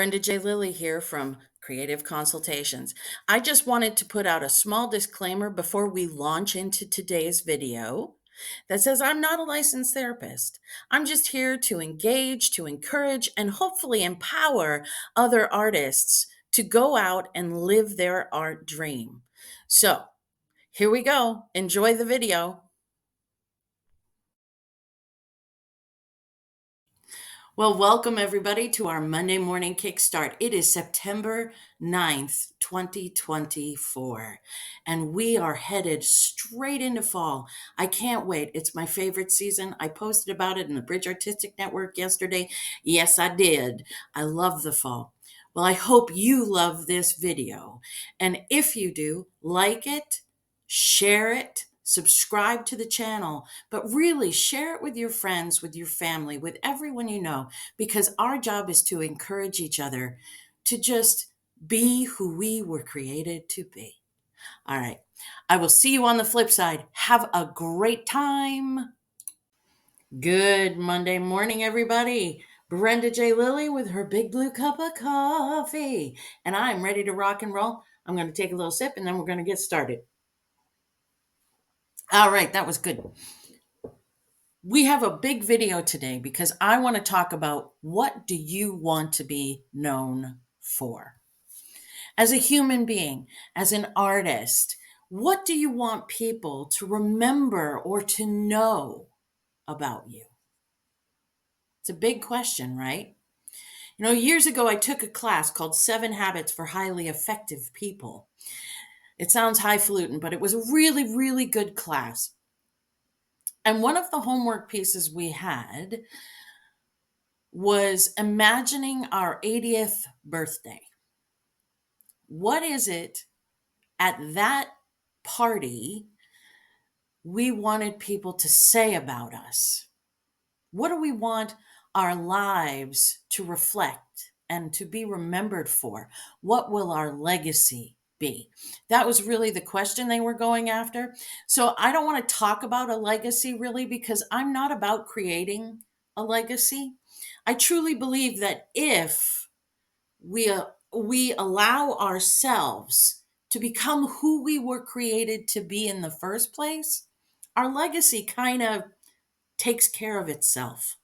Brenda J. Lilly here from Creative Consultations. I just wanted to put out a small disclaimer before we launch into today's video that says I'm not a licensed therapist. I'm just here to engage, to encourage, and hopefully empower other artists to go out and live their art dream. So here we go. Enjoy the video. Well, welcome everybody to our Monday morning Kickstart. It is September 9th, 2024, and we are headed straight into fall. I can't wait. It's my favorite season. I posted about it in the Bridge Artistic Network yesterday. Yes, I did. I love the fall. Well, I hope you love this video. And if you do, like it, share it, subscribe to the channel, but really share it with your friends, with your family, with everyone you know, because our job is to encourage each other to just be who we were created to be. All right. I will see you on the flip side. Have a great time. Good Monday morning, everybody. Brenda J. Lilly with her big blue cup of coffee. And I'm ready to rock and roll. I'm going to take a little sip and then we're going to get started. All right, that was good. We have a big video today because I want to talk about what do you want to be known for? As a human being, as an artist, what do you want people to remember or to know about you? It's a big question, right? You know, years ago, I took a class called 7 Habits for Highly Effective People. It sounds highfalutin, but it was a really, really good class. And one of the homework pieces we had was imagining our 80th birthday. What is it at that party we wanted people to say about us? What do we want our lives to reflect and to be remembered for? What will our legacy be? That was really the question they were going after. So I don't want to talk about a legacy really because I'm not about creating a legacy. I truly believe that if we allow ourselves to become who we were created to be in the first place, our legacy kind of takes care of itself.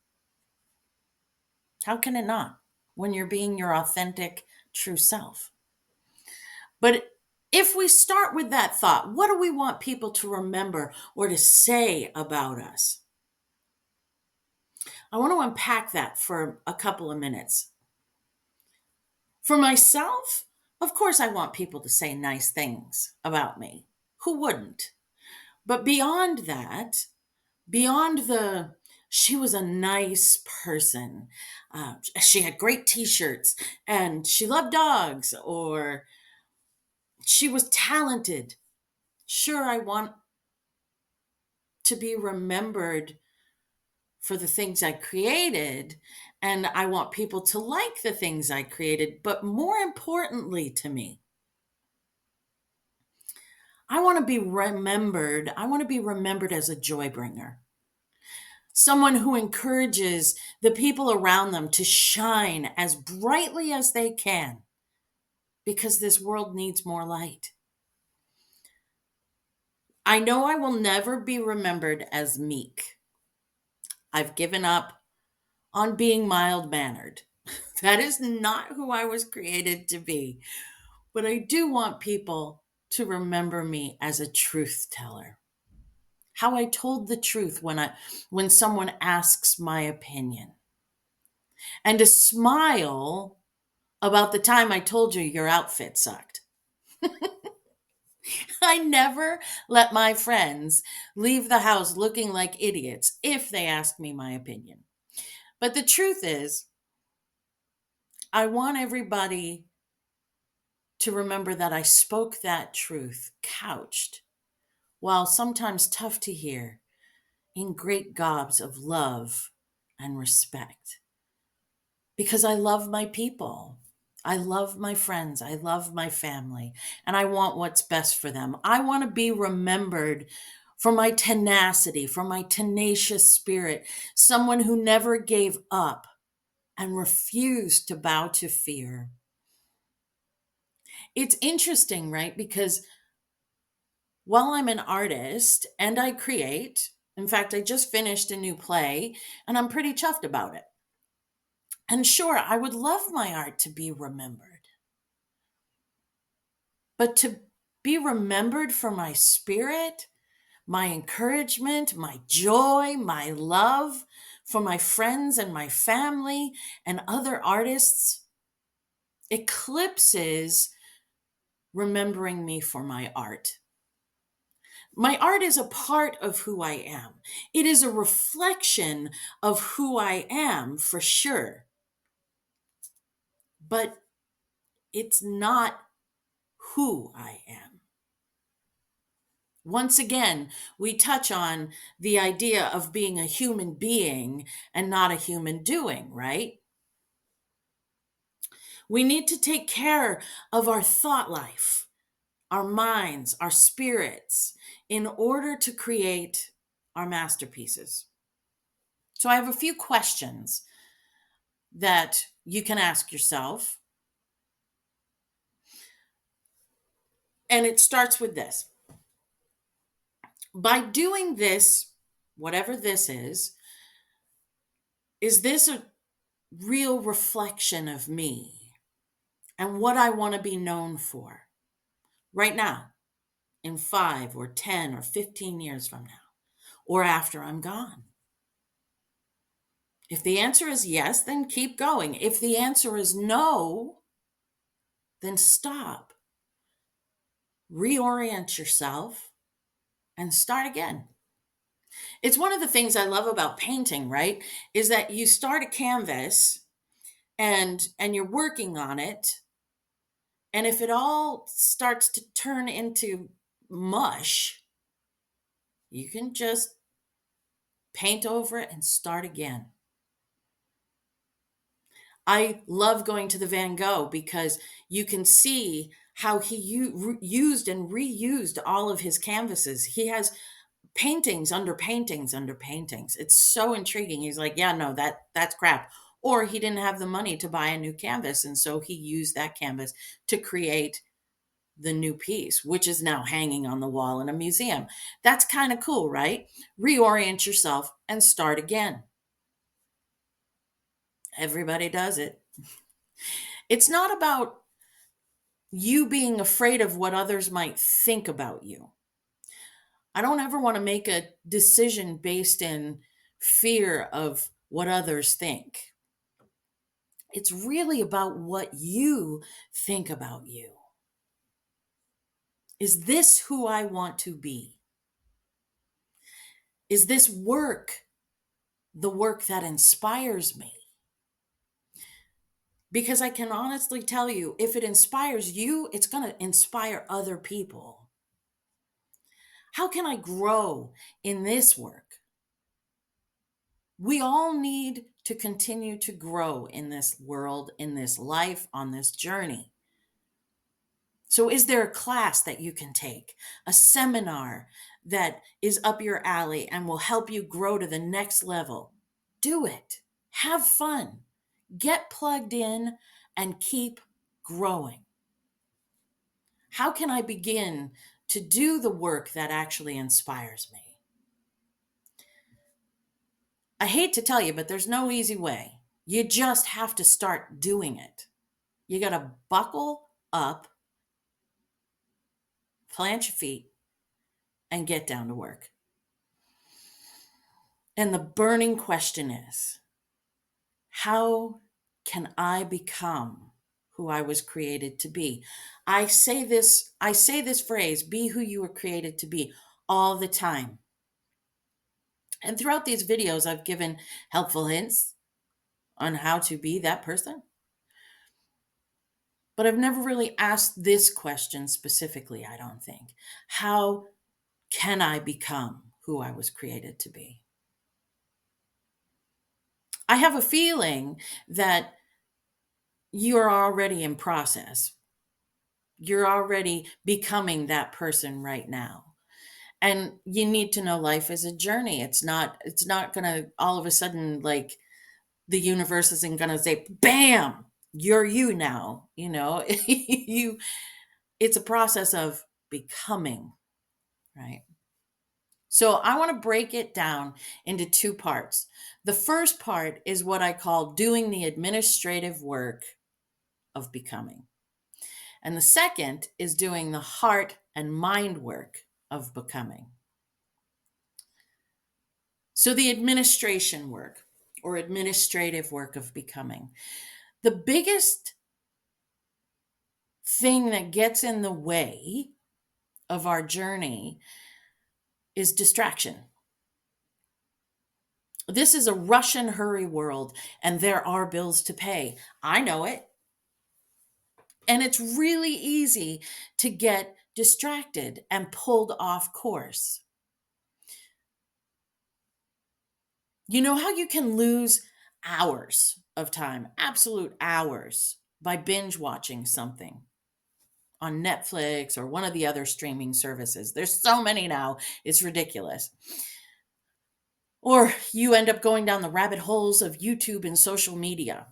How can it not when you're being your authentic, true self? But if we start with that thought, what do we want people to remember or to say about us? I want to unpack that for a couple of minutes. For myself, of course, I want people to say nice things about me. Who wouldn't? But beyond that, beyond she was a nice person, she had great t-shirts and she loved dogs, or she was talented. Sure, I want to be remembered for the things I created, and I want people to like the things I created. But more importantly to me, I want to be remembered. I want to be remembered as a joy bringer, someone who encourages the people around them to shine as brightly as they can, because this world needs more light. I know I will never be remembered as meek. I've given up on being mild-mannered. That is not who I was created to be. But I do want people to remember me as a truth teller. How I told the truth when someone asks my opinion. And to smile about the time I told you your outfit sucked. I never let my friends leave the house looking like idiots if they ask me my opinion. But the truth is, I want everybody to remember that I spoke that truth, couched, while sometimes tough to hear, in great gobs of love and respect. Because I love my people. I love my friends. I love my family. And I want what's best for them. I want to be remembered for my tenacity, for my tenacious spirit, someone who never gave up and refuse to bow to fear. It's interesting, right? Because while I'm an artist and I create, in fact, I just finished a new play and I'm pretty chuffed about it. And sure, I would love my art to be remembered, but to be remembered for my spirit, my encouragement, my joy, my love for my friends and my family and other artists eclipses remembering me for my art. My art is a part of who I am. It is a reflection of who I am for sure, but it's not who I am. Once again, we touch on the idea of being a human being and not a human doing, right? We need to take care of our thought life, our minds, our spirits, in order to create our masterpieces. So I have a few questions that you can ask yourself. And it starts with this. By doing this, whatever this is this a real reflection of me and what I want to be known for right now, in 5 or 10 or 15 years from now, or after I'm gone? If the answer is yes, then keep going. If the answer is no, then stop, reorient yourself, and start again. It's one of the things I love about painting, right? Is that you start a canvas and you're working on it, and if it all starts to turn into mush, you can just paint over it and start again. I love going to the Van Gogh because you can see how he used and reused all of his canvases. He has paintings under paintings under paintings. It's so intriguing. He's like, yeah, no, that's crap. Or he didn't have the money to buy a new canvas, and so he used that canvas to create the new piece, which is now hanging on the wall in a museum. That's kind of cool, right? Reorient yourself and start again. Everybody does it. It's not about you being afraid of what others might think about you. I don't ever want to make a decision based in fear of what others think. It's really about what you think about you. Is this who I want to be? Is this work the work that inspires me? Because I can honestly tell you, if it inspires you, it's going to inspire other people. How can I grow in this work? We all need to continue to grow in this world, in this life, on this journey. So, is there a class that you can take, a seminar that is up your alley and will help you grow to the next level? Do it. Have fun. Get plugged in and keep growing. How can I begin to do the work that actually inspires me? I hate to tell you, but there's no easy way. You just have to start doing it. You got to buckle up, plant your feet, and get down to work. And the burning question is, how can I become who I was created to be? I say this phrase, be who you were created to be, all the time. And throughout these videos, I've given helpful hints on how to be that person. But I've never really asked this question specifically, I don't think. How can I become who I was created to be? I have a feeling that you're already in process. You're already becoming that person right now. And you need to know life is a journey. It's not going to all of a sudden like The universe isn't going to say, bam, you're you now. You, it's a process of becoming, right? So I want to break it down into two parts. The first part is what I call doing the administrative work of becoming. And the second is doing the heart and mind work of becoming. So the administration work or administrative work of becoming. The biggest thing that gets in the way of our journey is distraction. This is a rush and hurry world, and there are bills to pay. I know it. And it's really easy to get distracted and pulled off course. You know how you can lose hours of time, absolute hours, by binge watching something on Netflix or one of the other streaming services? There's so many now, it's ridiculous. Or you end up going down the rabbit holes of YouTube and social media,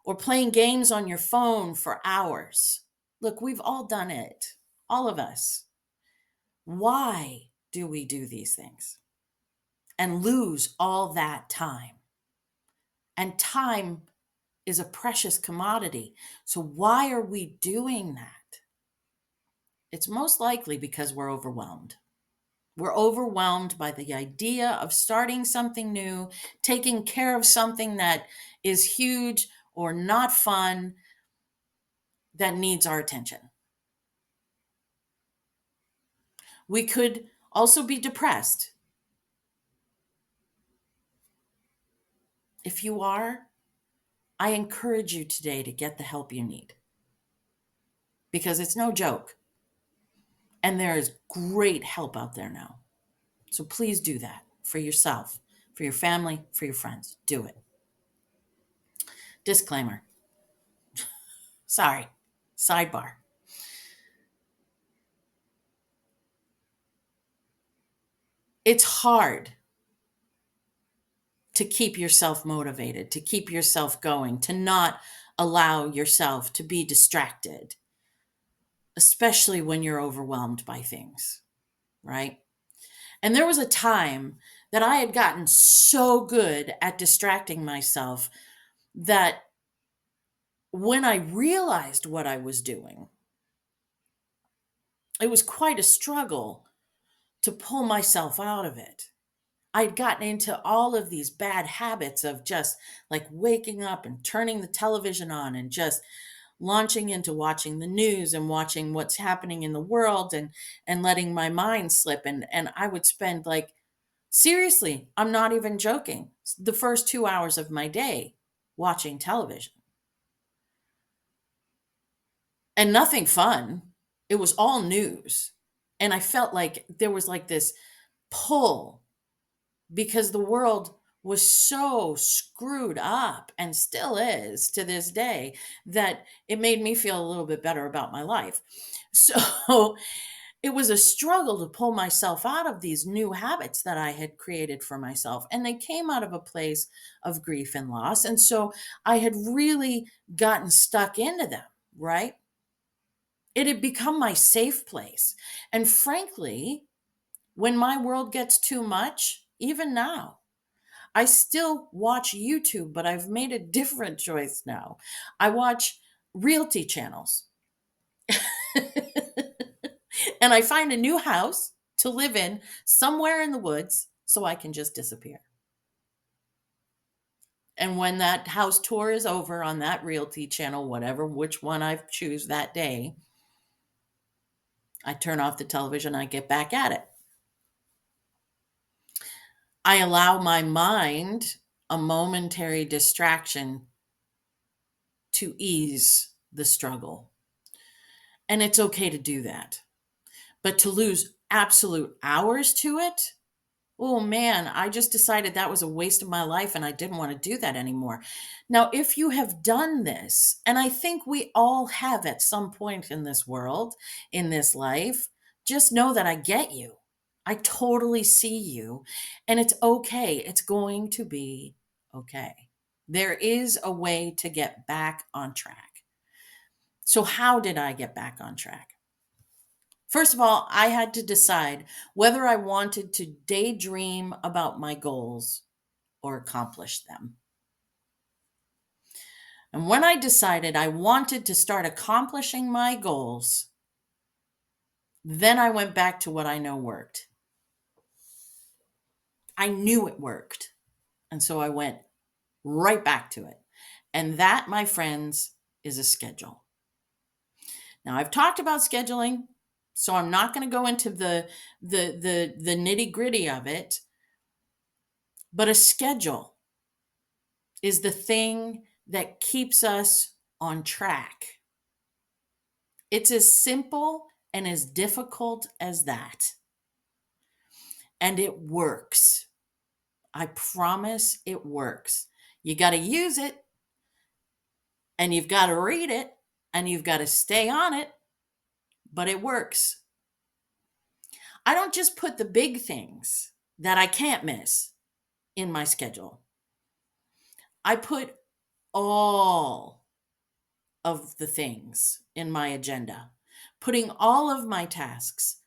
or playing games on your phone for hours. Look, we've all done it, all of us. Why do we do these things and lose all that time? And time is a precious commodity. So, why are we doing that? It's most likely because we're overwhelmed. We're overwhelmed by the idea of starting something new, taking care of something that is huge or not fun that needs our attention. We could also be depressed. If you are, I encourage you today to get the help you need because it's no joke. And there is great help out there now. So please do that for yourself, for your family, for your friends. Do it. Disclaimer. Sorry. Sidebar. It's hard to keep yourself motivated, to keep yourself going, to not allow yourself to be distracted, especially when you're overwhelmed by things, right? And there was a time that I had gotten so good at distracting myself that when I realized what I was doing, it was quite a struggle to pull myself out of it. I'd gotten into all of these bad habits of just like waking up and turning the television on and just launching into watching the news and watching what's happening in the world and letting my mind slip and I would spend like seriously, I'm not even joking, the first 2 hours of my day watching television. And nothing fun. It was all news. And I felt like there was like this pull because the world was so screwed up and still is to this day that it made me feel a little bit better about my life. So it was a struggle to pull myself out of these new habits that I had created for myself. And they came out of a place of grief and loss. And so I had really gotten stuck into them, right? It had become my safe place. And frankly, when my world gets too much, even now, I still watch YouTube, but I've made a different choice now. I watch realty channels. And I find a new house to live in somewhere in the woods so I can just disappear. And when that house tour is over on that realty channel, whatever, which one I choose that day, I turn off the television, I get back at it. I allow my mind a momentary distraction to ease the struggle. And it's okay to do that. But to lose absolute hours to it, oh man, I just decided that was a waste of my life and I didn't want to do that anymore. Now, if you have done this, and I think we all have at some point in this world, in this life, just know that I get you. I totally see you. And it's okay. It's going to be okay. There is a way to get back on track. So, how did I get back on track? First of all, I had to decide whether I wanted to daydream about my goals or accomplish them. And when I decided I wanted to start accomplishing my goals, then I went back to what I know worked. I knew it worked. And so I went right back to it. And that, my friends, is a schedule. Now, I've talked about scheduling, so I'm not going to go into the nitty-gritty of it, but a schedule is the thing that keeps us on track. It's as simple and as difficult as that. And it works. I promise it works. You got to use it, and you've got to read it, and you've got to stay on it, but it works. I don't just put the big things that I can't miss in my schedule. I put all of the things in my agenda, putting all of my tasks,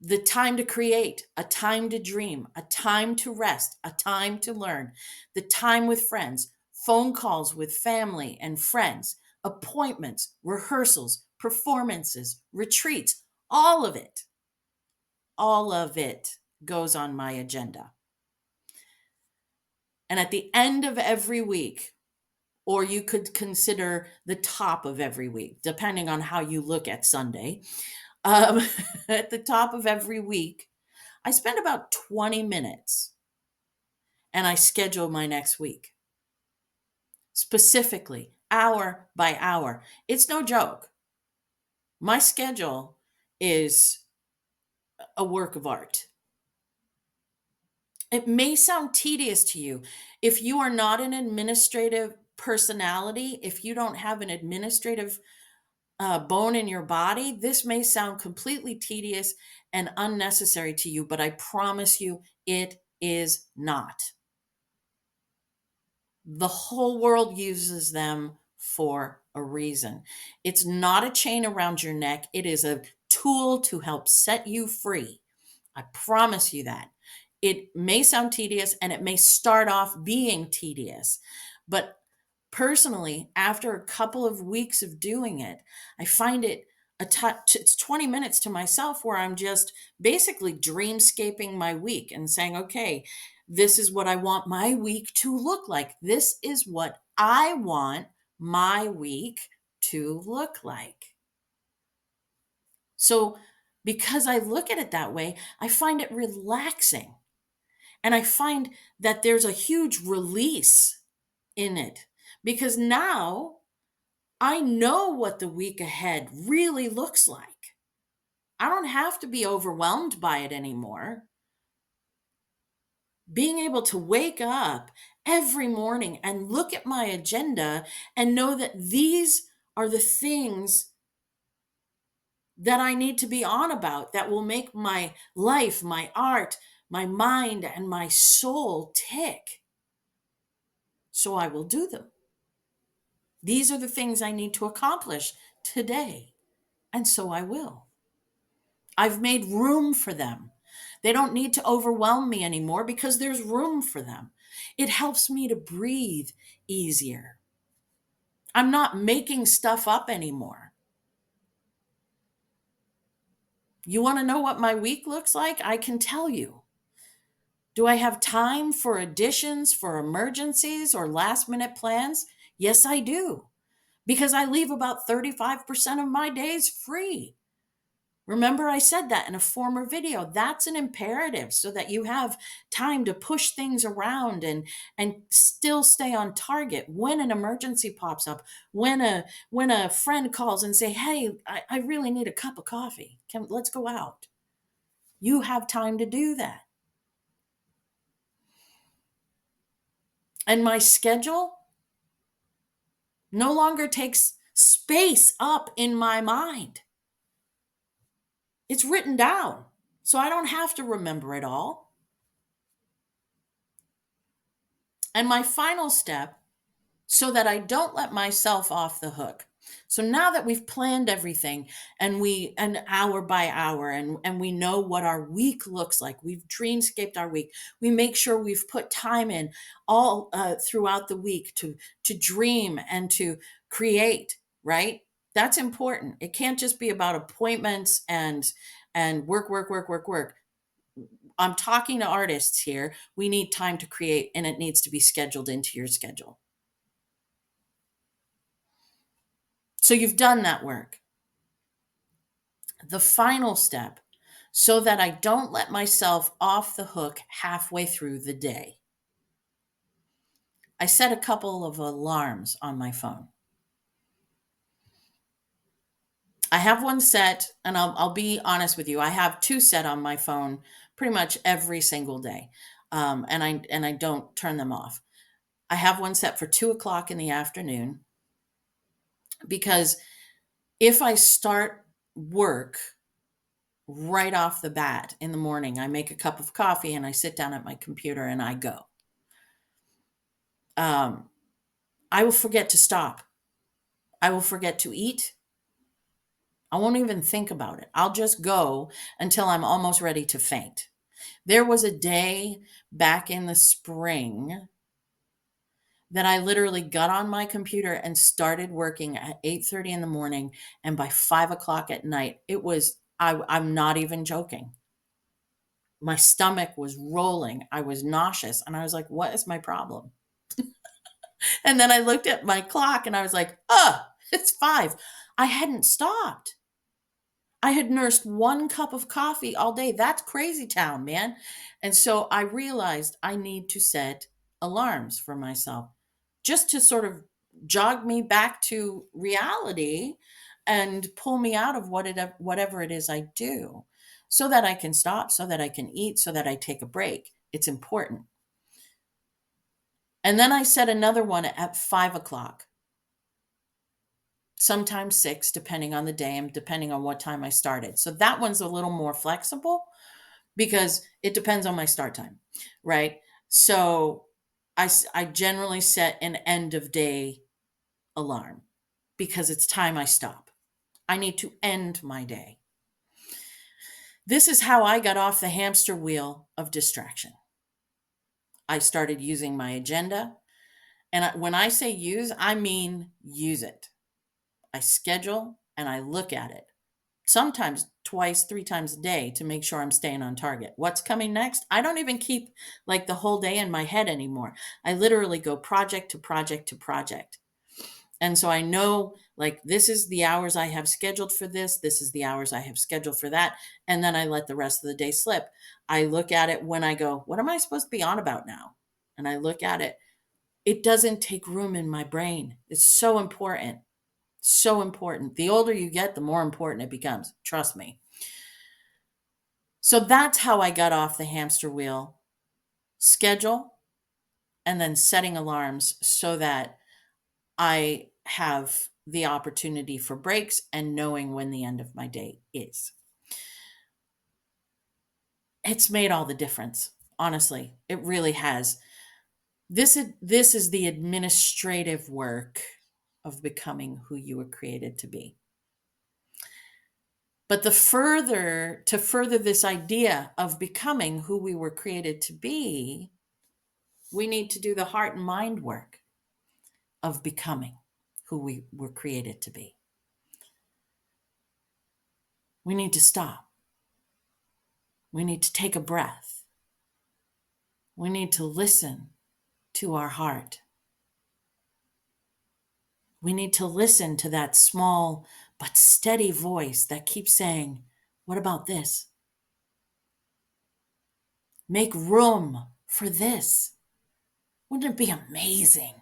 the time to create, a time to dream, a time to rest, a time to learn, the time with friends, phone calls with family and friends, appointments, rehearsals, performances, retreats, all of it goes on my agenda. And at the end of every week, or you could consider the top of every week, depending on how you look at Sunday, um, at the top of every week, I spend about 20 minutes and I schedule my next week specifically, hour by hour. It's no joke. My schedule is a work of art. It may sound tedious to you. If you are not an administrative personality, if you don't have an administrative bone in your body, this may sound completely tedious and unnecessary to you, but I promise you it is not. The whole world uses them for a reason. It's not a chain around your neck, it is a tool to help set you free. I promise you that. It may sound tedious and it may start off being tedious, but personally, after a couple of weeks of doing it, I find it it's 20 minutes to myself where I'm just basically dreamscaping my week and saying, okay, this is what I want my week to look like. This is what I want my week to look like. So, because I look at it that way, I find it relaxing. And I find that there's a huge release in it because now I know what the week ahead really looks like. I don't have to be overwhelmed by it anymore. Being able to wake up every morning and look at my agenda and know that these are the things that I need to be on about that will make my life, my art, my mind, and my soul tick. So I will do them. These are the things I need to accomplish today. And so I will. I've made room for them. They don't need to overwhelm me anymore because there's room for them. It helps me to breathe easier. I'm not making stuff up anymore. You want to know what my week looks like? I can tell you. Do I have time for additions, for emergencies, or last minute plans? Yes, I do. Because I leave about 35% of my days free. Remember, I said that in a former video. That's an imperative so that you have time to push things around and still stay on target when an emergency pops up, when a friend calls and say, hey, I really need a cup of coffee. Let's go out. You have time to do that. And my schedule no longer takes space up in my mind. It's written down, so I don't have to remember it all. And my final step so that I don't let myself off the hook. So now that we've planned everything and hour by hour and we know what our week looks like, we've dreamscaped our week. We make sure we've put time in all throughout the week to dream and to create, right? That's important. It can't just be about appointments and work, work, work, work, work. I'm talking to artists here. We need time to create, and it needs to be scheduled into your schedule. So you've done that work. The final step, so that I don't let myself off the hook halfway through the day, I set a couple of alarms on my phone. I have one set, and I'll be honest with you. I have two set on my phone pretty much every single day, and I don't turn them off. I have one set for 2 o'clock in the afternoon because if I start work right off the bat in the morning, I make a cup of coffee and I sit down at my computer and I go. Um, I will forget to stop. I will forget to eat. I won't even think about it. I'll just go until I'm almost ready to faint. There was a day back in the spring that I literally got on my computer and started working at 8:30 in the morning, and by 5 o'clock at night, I'm not even joking. My stomach was rolling. I was nauseous, and I was like, "What is my problem?" And then I looked at my clock, and I was like, "Oh, it's 5." I hadn't stopped. I had nursed one cup of coffee all day. That's crazy town, man. And so I realized I need to set alarms for myself just to sort of jog me back to reality and pull me out of whatever it is I do so that I can stop, so that I can eat, so that I take a break. It's important. And then I set another one at 5 o'clock, sometimes 6, depending on the day and depending on what time I started. So that one's a little more flexible because it depends on my start time, right? So I generally set an end of day alarm because it's time I stop. I need to end my day. This is how I got off the hamster wheel of distraction. I started using my agenda. And when I say use, I mean use it. I schedule and I look at it. Sometimes twice, 3 times a day to make sure I'm staying on target. What's coming next? I don't even keep like the whole day in my head anymore. I literally go project to project to project. And so I know like this is the hours I have scheduled for this. This is the hours I have scheduled for that. And then I let the rest of the day slip. I look at it when I go, what am I supposed to be on about now? And I look at it. It doesn't take room in my brain. It's so important. So important. The older you get, the more important it becomes. Trust me. So that's how I got off the hamster wheel. Schedule and then setting alarms so that I have the opportunity for breaks and knowing when the end of my day is. It's made all the difference. Honestly, it really has. This is the administrative work of becoming who you were created to be. But to further this idea of becoming who we were created to be, we need to do the heart and mind work of becoming who we were created to be. We need to stop. We need to take a breath. We need to listen to our heart. We need to listen to that small but steady voice that keeps saying, what about this? Make room for this. Wouldn't it be amazing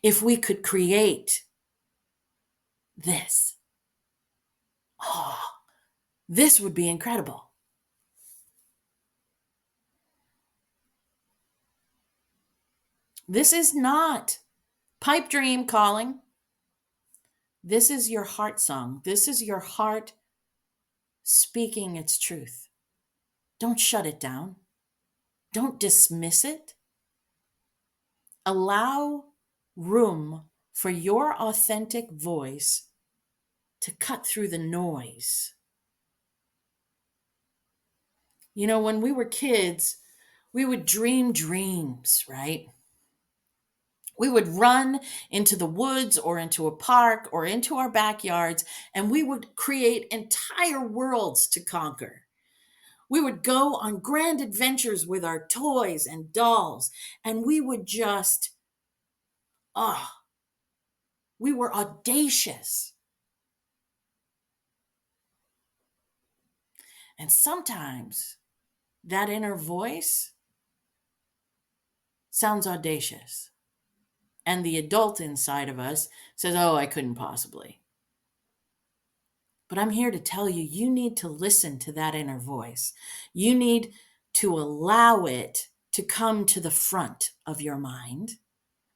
if we could create this? Oh, this would be incredible. This is not pipe dream calling. This is your heart song. This is your heart speaking its truth. Don't shut it down. Don't dismiss it. Allow room for your authentic voice to cut through the noise. You know, when we were kids, we would dream dreams, right? We would run into the woods or into a park or into our backyards, and we would create entire worlds to conquer. We would go on grand adventures with our toys and dolls, and we would just, oh, we were audacious. And sometimes that inner voice sounds audacious. And the adult inside of us says, oh, I couldn't possibly. But I'm here to tell you, you need to listen to that inner voice. You need to allow it to come to the front of your mind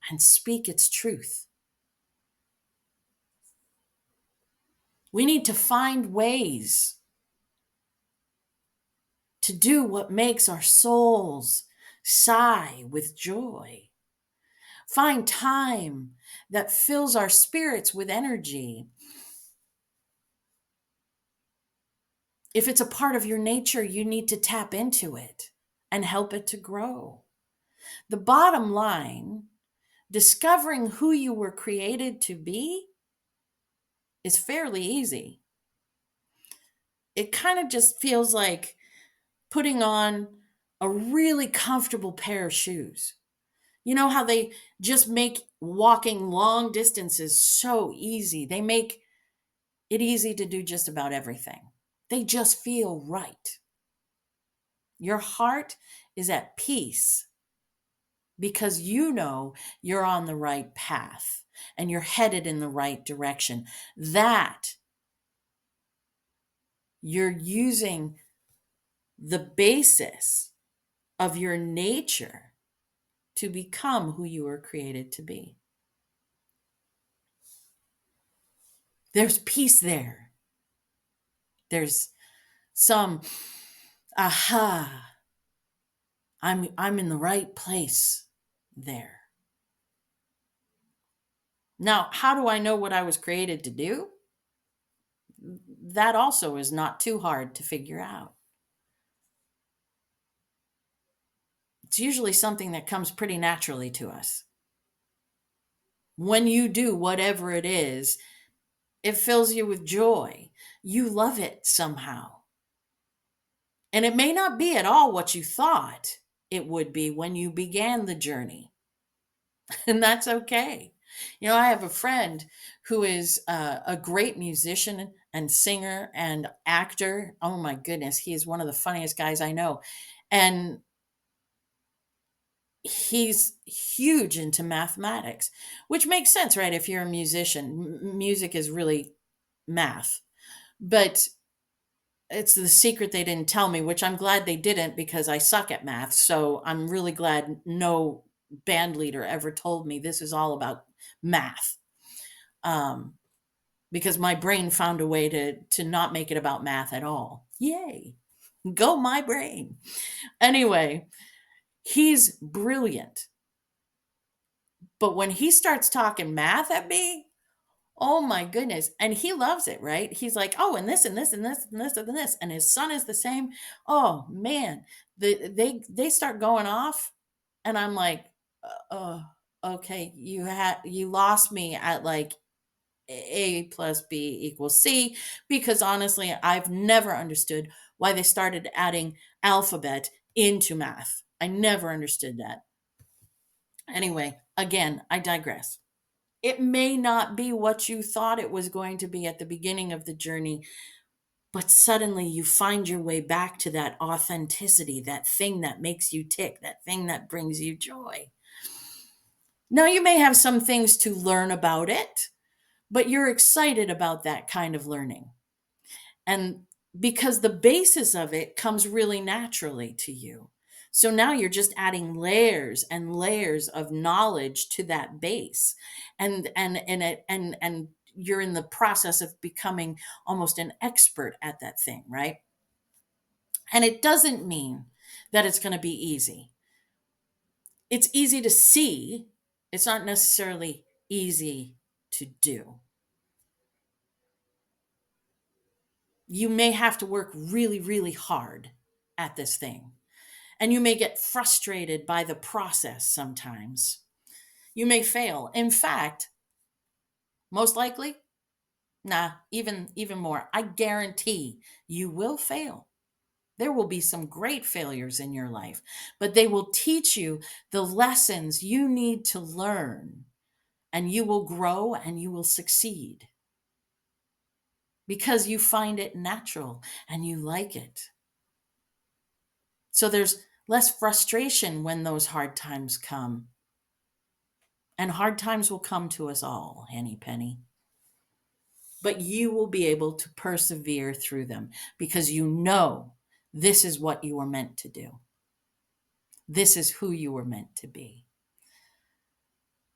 and speak its truth. We need to find ways to do what makes our souls sigh with joy. Find time that fills our spirits with energy. If it's a part of your nature, you need to tap into it and help it to grow. The bottom line, discovering who you were created to be is fairly easy. It kind of just feels like putting on a really comfortable pair of shoes. You know how they just make walking long distances so easy? They make it easy to do just about everything. They just feel right. Your heart is at peace because you know you're on the right path and you're headed in the right direction. That you're using the basis of your nature to become who you were created to be. There's peace there. There's some aha, I'm in the right place there. Now, how do I know what I was created to do? That also is not too hard to figure out. It's usually something that comes pretty naturally to us. When you do whatever it is, it fills you with joy. You love it somehow. And it may not be at all what you thought it would be when you began the journey. And that's okay. You know, I have a friend who is a great musician and singer and actor. Oh my goodness, he is one of the funniest guys I know. And he's huge into mathematics, which makes sense, right? If you're a musician, music is really math. But it's the secret they didn't tell me, which I'm glad they didn't because I suck at math. So I'm really glad no band leader ever told me this is all about math. Um, because my brain found a way to not make it about math at all. Yay. Go my brain. Anyway, he's brilliant. But when he starts talking math at me, oh my goodness. And he loves it, right? He's like, oh, and this and this and this and this and this. And his son is the same. Oh man. They start going off. And I'm like, okay, you lost me at like A plus B equals C, because honestly, I've never understood why they started adding alphabet into math. I never understood that. Anyway, again, I digress. It may not be what you thought it was going to be at the beginning of the journey, but suddenly you find your way back to that authenticity, that thing that makes you tick, that thing that brings you joy. Now, you may have some things to learn about it, but you're excited about that kind of learning. And because the basis of it comes really naturally to you. So now you're just adding layers and layers of knowledge to that base. And you're in the process of becoming almost an expert at that thing, right? And it doesn't mean that it's going to be easy. It's easy to see. It's not necessarily easy to do. You may have to work really, really hard at this thing, and you may get frustrated by the process sometimes. You may fail. In fact, most likely, nah, even more. I guarantee you will fail. There will be some great failures in your life, but they will teach you the lessons you need to learn, and you will grow and you will succeed because you find it natural and you like it. So there's less frustration when those hard times come. And hard times will come to us all, Henny Penny. But you will be able to persevere through them because you know this is what you were meant to do. This is who you were meant to be.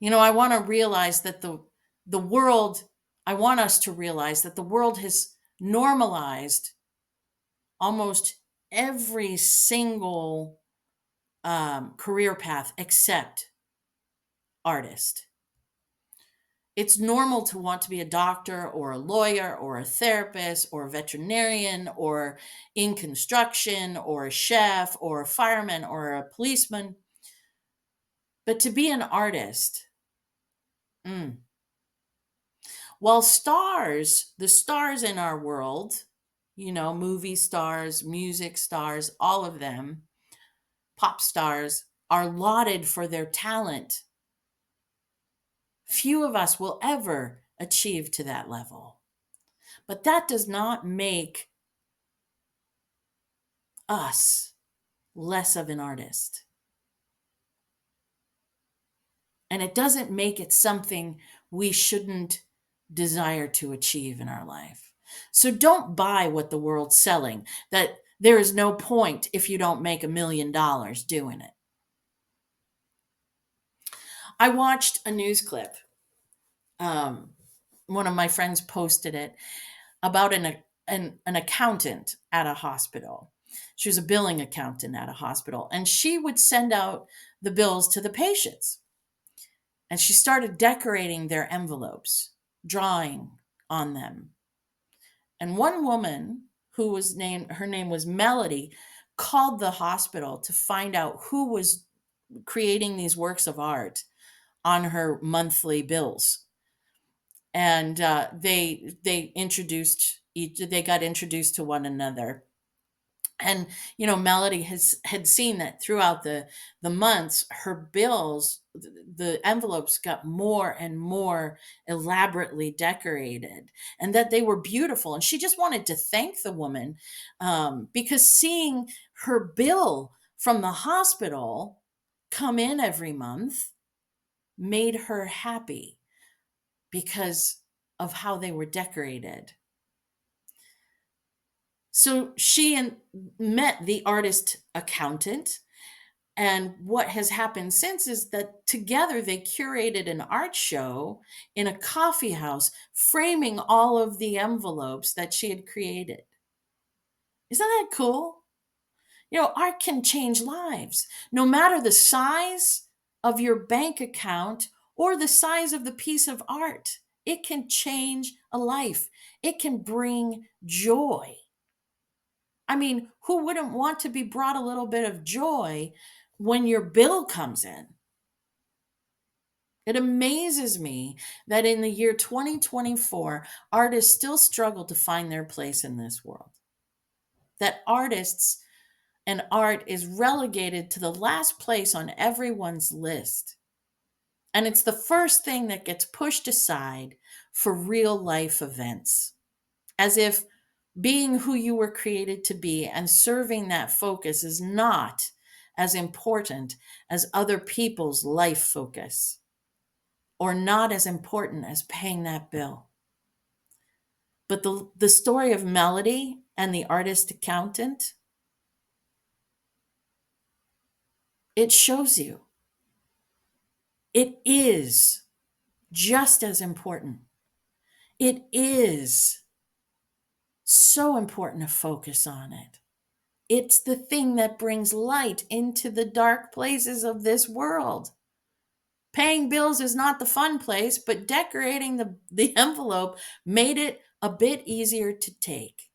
I want to realize that the world, I want us to realize that the world has normalized almost every single career path except artist. It's normal to want to be a doctor or a lawyer or a therapist or a veterinarian or in construction or a chef or a fireman or a policeman. But to be an artist, mm, while the stars in our world, movie stars, music stars, all of them, pop stars, are lauded for their talent, few of us will ever achieve to that level. But that does not make us less of an artist. And it doesn't make it something we shouldn't desire to achieve in our life. So don't buy what the world's selling, that there is no point if you don't make $1 million doing it. I watched a news clip. One of my friends posted it about an accountant at a hospital. She was a billing accountant at a hospital, and she would send out the bills to the patients. And she started decorating their envelopes, drawing on them. And one woman her name was Melody, called the hospital to find out who was creating these works of art on her monthly bills. And they got introduced to one another. And Melody had seen that throughout the months, her bills, the envelopes got more and more elaborately decorated, and that they were beautiful. And she just wanted to thank the woman, because seeing her bill from the hospital come in every month made her happy because of how they were decorated. So met the artist accountant. And what has happened since is that together they curated an art show in a coffee house, framing all of the envelopes that she had created. Isn't that cool? Art can change lives, no matter the size of your bank account or the size of the piece of art. It can change a life. It can bring joy. I mean, who wouldn't want to be brought a little bit of joy when your bill comes in? It amazes me that in the year 2024, artists still struggle to find their place in this world. That artists and art is relegated to the last place on everyone's list. And it's the first thing that gets pushed aside for real life events, as if being who you were created to be and serving that focus is not as important as other people's life focus, or not as important as paying that bill. But the story of Melody and the artist accountant, it shows you it is just as important. It is so important to focus on it. It's the thing that brings light into the dark places of this world. Paying bills is not the fun place, but decorating the envelope made it a bit easier to take.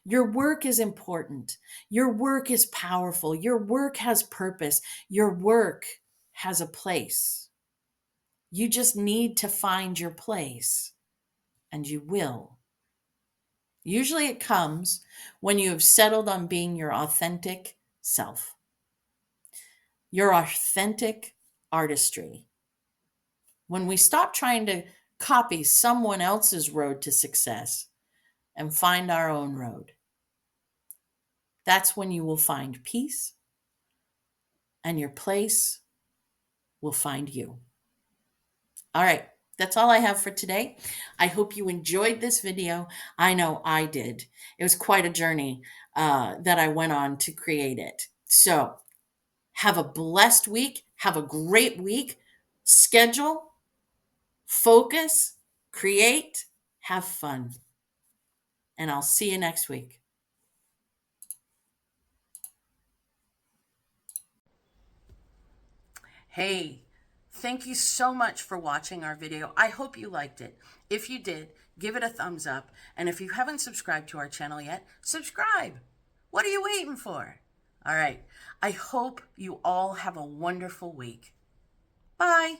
Your work is important. Your work is powerful. Your work has purpose. Your work has a place. You just need to find your place, and you will. Usually it comes when you have settled on being your authentic self, your authentic artistry. When we stop trying to copy someone else's road to success and find our own road, that's when you will find peace and your place will find you. All right, that's all I have for today. I hope you enjoyed this video. I know I did. It was quite a journey that I went on to create it. So have a blessed week. Have a great week. Schedule, focus, create, have fun. And I'll see you next week. Hey, thank you so much for watching our video. I hope you liked it. If you did, give it a thumbs up. And if you haven't subscribed to our channel yet, subscribe. What are you waiting for? All right. I hope you all have a wonderful week. Bye.